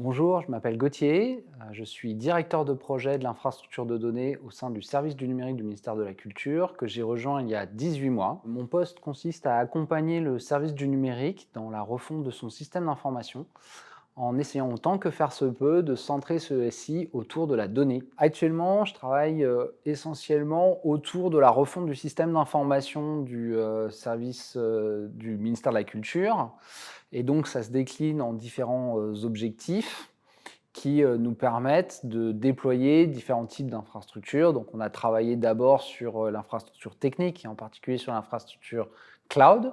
Bonjour, je m'appelle Gauthier, je suis directeur de projet de l'infrastructure de données au sein du service du numérique du ministère de la Culture que j'ai rejoint il y a 18 mois. Mon poste consiste à accompagner le service du numérique dans la refonte de son système d'information en essayant autant que faire se peut de centrer ce SI autour de la donnée. Actuellement, je travaille essentiellement autour de la refonte du système d'information du service du ministère de la Culture. Et donc, ça se décline en différents objectifs qui nous permettent de déployer différents types d'infrastructures. Donc, on a travaillé d'abord sur l'infrastructure technique, et en particulier sur l'infrastructure cloud,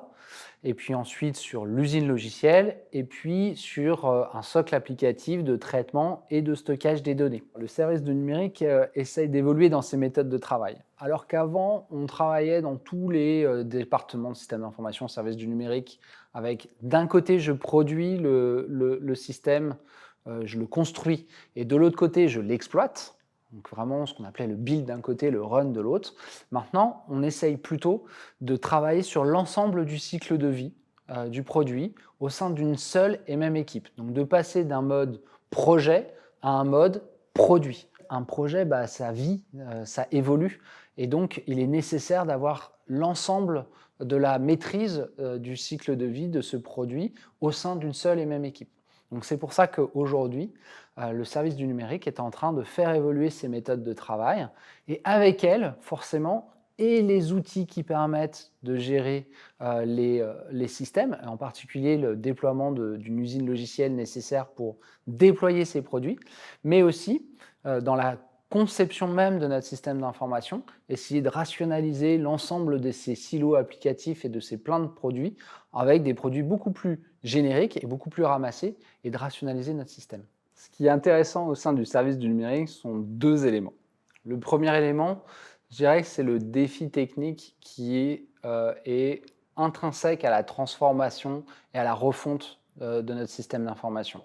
et puis ensuite sur l'usine logicielle, et puis sur un socle applicatif de traitement et de stockage des données. Le service de numérique essaye d'évoluer dans ses méthodes de travail. Alors qu'avant, on travaillait dans tous les départements de système d'information, service du numérique, avec d'un côté, je produis le système, je le construis, et de l'autre côté, je l'exploite. Donc vraiment ce qu'on appelait le build d'un côté, le run de l'autre. Maintenant, on essaye plutôt de travailler sur l'ensemble du cycle de vie du produit au sein d'une seule et même équipe. Donc de passer d'un mode projet à un mode produit. Un projet, ça vit, ça évolue, et donc il est nécessaire d'avoir l'ensemble de la maîtrise du cycle de vie de ce produit au sein d'une seule et même équipe. Donc c'est pour ça qu'aujourd'hui, le service du numérique est en train de faire évoluer ses méthodes de travail, et avec elles, forcément, et les outils qui permettent de gérer les systèmes, en particulier le déploiement d'une usine logicielle nécessaire pour déployer ces produits, mais aussi dans la conception même de notre système d'information, essayer de rationaliser l'ensemble de ces silos applicatifs et de ces pleins de produits avec des produits beaucoup plus génériques et beaucoup plus ramassés, et de rationaliser notre système. Ce qui est intéressant au sein du service du numérique sont deux éléments. Le premier élément, je dirais que c'est le défi technique qui est intrinsèque à la transformation et à la refonte de notre système d'information.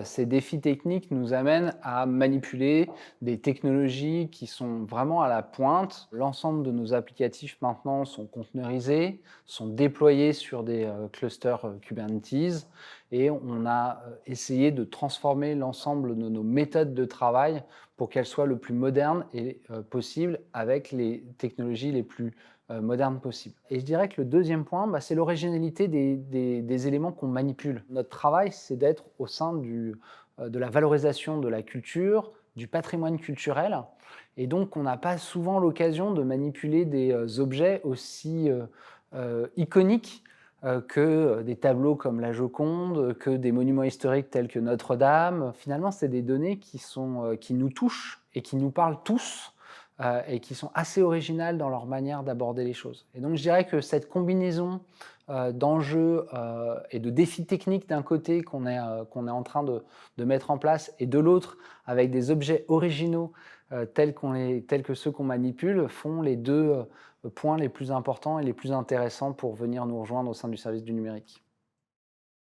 Ces défis techniques nous amènent à manipuler des technologies qui sont vraiment à la pointe. L'ensemble de nos applicatifs maintenant sont conteneurisés, sont déployés sur des clusters Kubernetes, et on a essayé de transformer l'ensemble de nos méthodes de travail pour qu'elles soient le plus modernes et possible avec les technologies les plus moderne possible. Et je dirais que le deuxième point, c'est l'originalité des éléments qu'on manipule. Notre travail, c'est d'être au sein de la valorisation de la culture, du patrimoine culturel, et donc on n'a pas souvent l'occasion de manipuler des objets aussi iconiques que des tableaux comme la Joconde, que des monuments historiques tels que Notre-Dame. Finalement, c'est des données qui nous touchent et qui nous parlent tous, et qui sont assez originales dans leur manière d'aborder les choses. Et donc je dirais que cette combinaison d'enjeux et de défis techniques d'un côté qu'on est en train de mettre en place, et de l'autre avec des objets originaux tels que ceux qu'on manipule, font les deux points les plus importants et les plus intéressants pour venir nous rejoindre au sein du service du numérique.